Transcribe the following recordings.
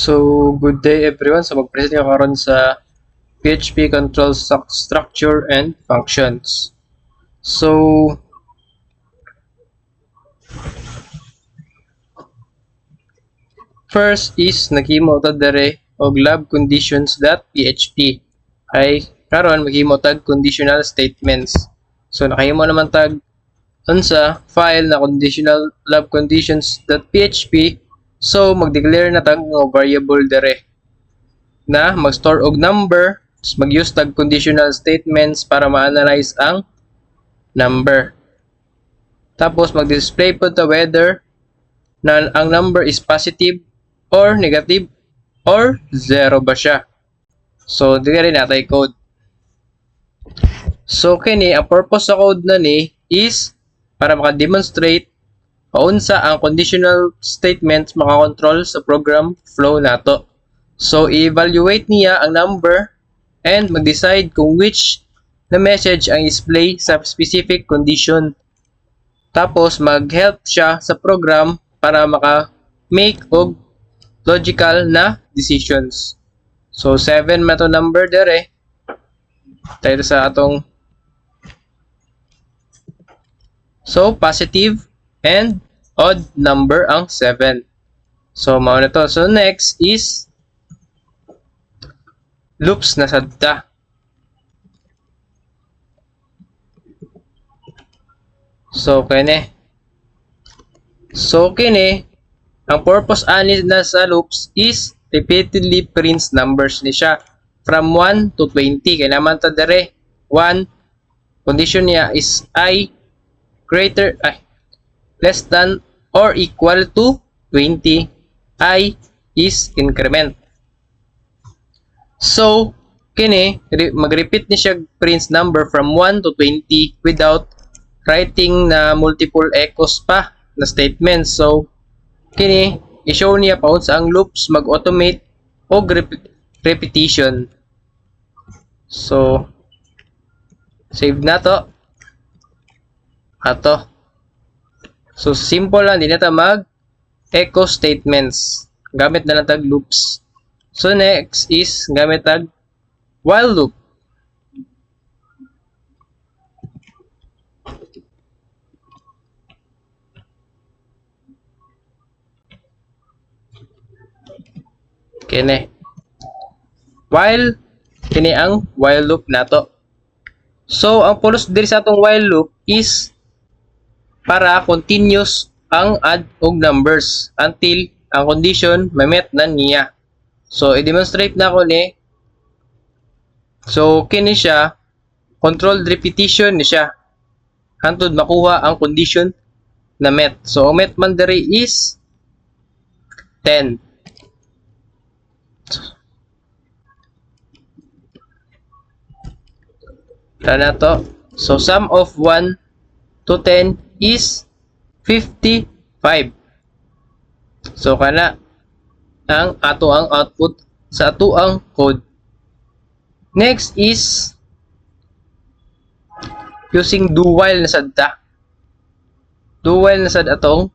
So, good day everyone. So, mag-present ko karon sa PHP control structure and functions. So, first is naghimo ta dere og lab conditions.php. Ay karon maghimo tag conditional statements. So, nakahimo naman tag unsa file na conditional lab conditions.php. So, mag-declare na tag ng variable dere na mag-store og number, mag-use tag conditional statements para ma-analyze ang number. Tapos mag-display po the whether na ang number is positive or negative or zero ba siya. So, dili rin natay code. So, kini ang purpose sa code na ni is para maka-demonstrate paunsa ang conditional statements makakontrol sa program flow nato. So, i-evaluate niya ang number and mag-decide kung which na message ang display sa specific condition. Tapos, mag-help siya sa program para maka-make og logical na decisions. So, 7 man ito number dere. Tayo sa atong so, positive and odd number ang 7. So, mao na to. So, next is loops na sadta. So, kini. Ang purpose ani na sa loops is repeatedly prints numbers ni siya from 1 to 20. Kaya naman ta dere 1 condition niya is less than or equal to 20. I is increment. So, kini mag-repeat ni siya prints number from 1 to 20 without writing na multiple echoes pa na statements. So, kini i-show niya paun sa ang loops mag-automate o repetition. So, save na to. Ato. So, simple lang. Di na ta mag-echo statements. Gamit na lang tag loops. So, next is gamit tag while loop. Kini. Kini ang while loop nato. So, ang purpose diri sa atong while loop is para continuous ang add og numbers until ang condition ma-met na niya. So, i-demonstrate na ko ni. So, kini siya controlled repetition ni siya hantod makuha ang condition na met. So, ang met man diri is 10. Na to. So, sum of 1 to 10 is 55. So, kana ang ato ang output sa ato ang code. Next is using do while na sadta. Do while na sad atong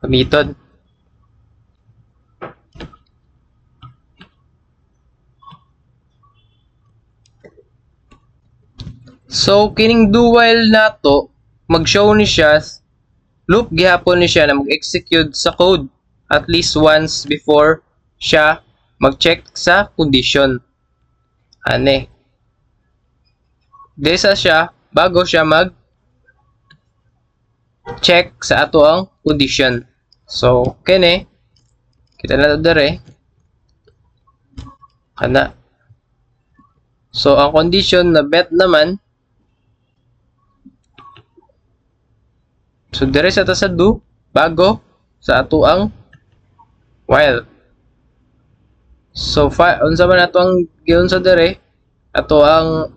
method. So, kining do while nato, mag-show ni siya, loop gihapon ni siya na mag-execute sa code at least once before siya mag-check sa condition. Ane. Desa siya, bago siya mag-check sa ato ang condition. So, kini, kita na ito dere. Ana. So, ang condition na bet naman, so, dire sa ta do, bago sa ato ang while. So, unsa man ato ang giun sa dire, ato ang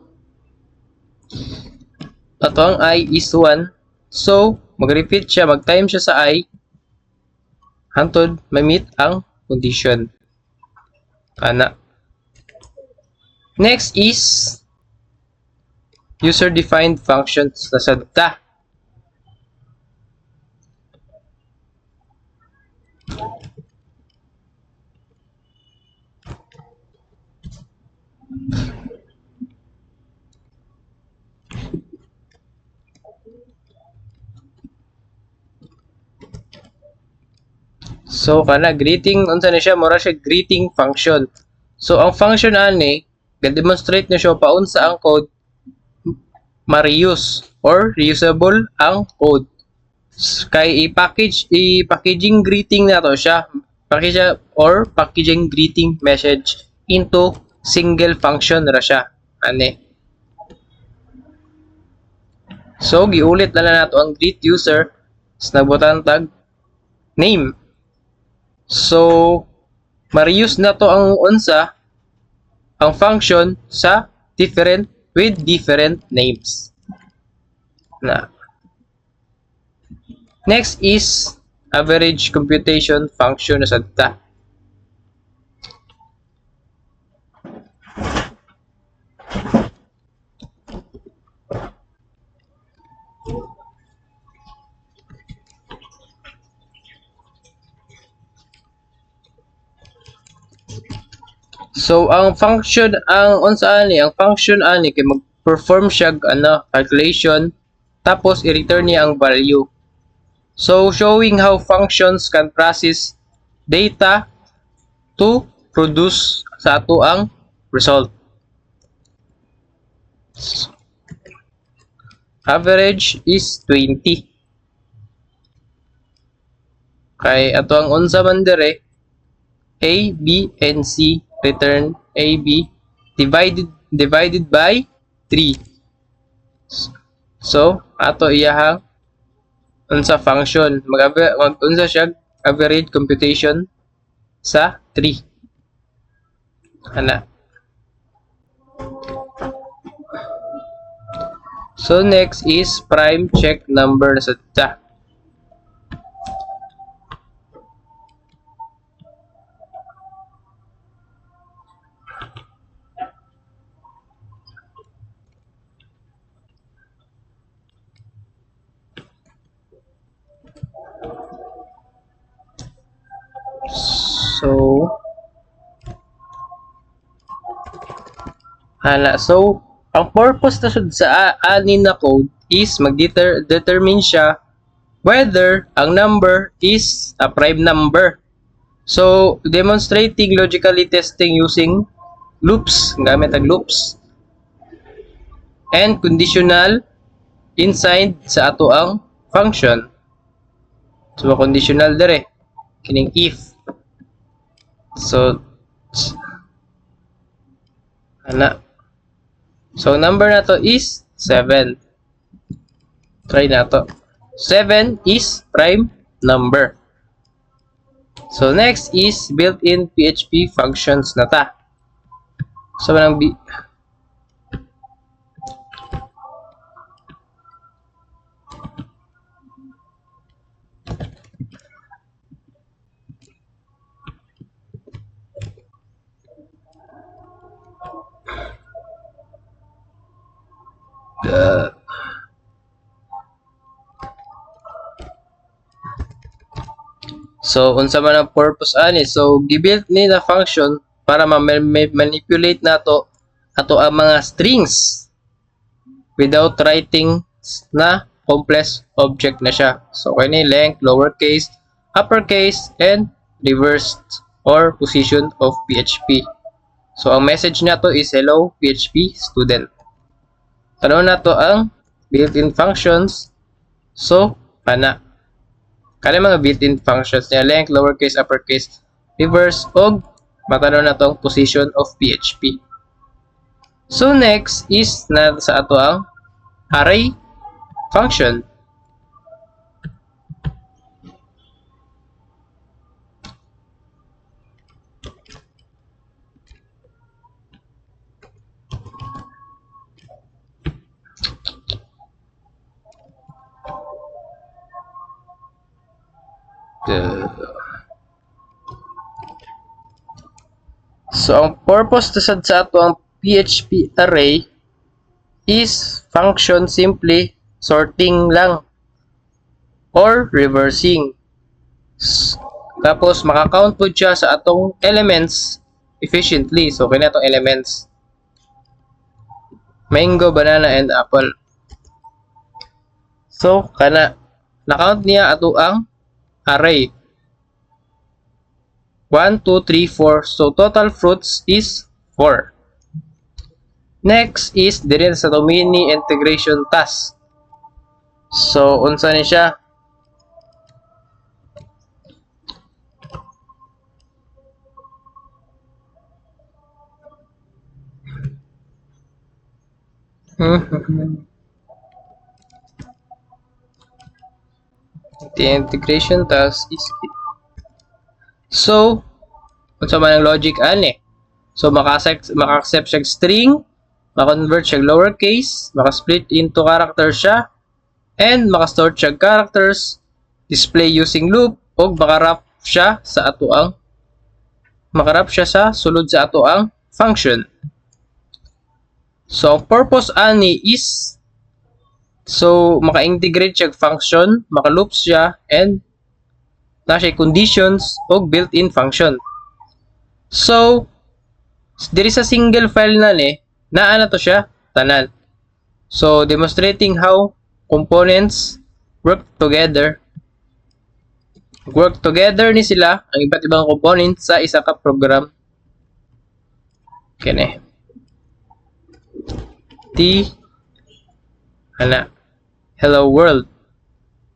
I is 1. So, mag-repeat siya, mag-time siya sa I hantod ma-meet ang condition. Ana. Next is user-defined functions na sadta. So kana greeting unsa na siya, mura siya greeting function. So ang function ani ga-demonstrate na siya paunsa ang code ma-reuse or reusable ang code. Kay i-packaging greeting na to siya. Packaging greeting message into single function ra siya. Ani. So giulit na nato ang greet user sa nabutan tag name. So ma-reuse na to ang unsa ang function sa with different names. Na. Next is average computation function na sadta. So ang function ang function ani kay mag-perform siya calculation tapos i-return niya ang value. So showing how functions can process data to produce sa ato ang result. Average is 20. Kay ato ang unsa man dire A, B, and C return A, B divided by 3. So, ato iyahang unsa function unsa siya average computation sa 3. Ana. So, next is prime check number sa ta. So, ang purpose na sa anin na code is mag-determine siya whether ang number is a prime number. So, demonstrating logically testing using loops, gamit ang loops, and conditional inside sa ato ang function. So, conditional dire, kining if. So, ana. So, number na to is 7. Try na to. 7 is prime number. So, next is built-in PHP functions na ta. So, manang So, unsa man ang purpose ani? So, gibuild ni na function para manipulate nato ato ang mga strings without writing na complex object na siya. So, kani length, lowercase, uppercase, and reversed or position of PHP. So, ang message nato is hello PHP student. Tanong nato ang built-in functions. So, kana kani mga built-in functions niya length, lowercase, uppercase, reverse, og matanaw na tong position of PHP. So next is na sa ato ang array function. So, ang purpose sa ato ang PHP array is function simply sorting lang or reversing. Tapos, makakount po siya sa atong elements efficiently. So, kaya itong elements. Mango, banana, and apple. So, kana, na-count niya ato ang array. 1, 2, 3, 4. So, total fruits is 4. Next is dire sa mini integration task. So, unsa ni siya? The integration task is so, unsa man ang logic ani? So, maka-accept siya string, maka-convert siya lowercase, maka-split into characters siya, and maka-store siya characters, display using loop, o maka-wrap siya sa sulod sa ato ang function. So, purpose ani is maka-integrate siya function, maka-loop siya, and na siya conditions o built-in function. So, diri sa single file na ni, naa na to siya tanan. So, demonstrating how components work together. Work together ni sila ang iba't ibang components sa isa ka program. Kene. Hello world.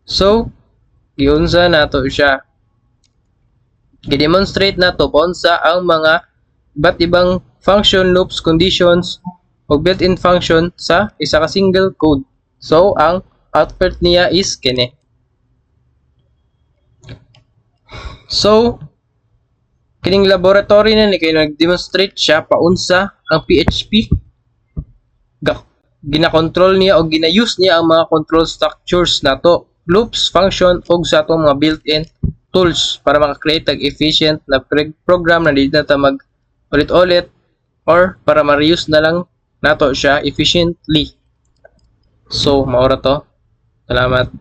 So, giunsa nato siya. I-demonstrate nato kung sa ang mga iba't ibang function, loops, conditions, o built-in function sa isa ka single code. So, ang output niya is kene. So, kining laboratory na ni kayo nag-demonstrate siya paunsa ang PHP. Gina-control niya o gina-use niya ang mga control structures nato, loops, function, o sa atong mga built-in tools para maka-create ang efficient na program na di na ta mag-ulit-ulit or para ma-reuse na lang nato siya efficiently. So, maura to. Salamat.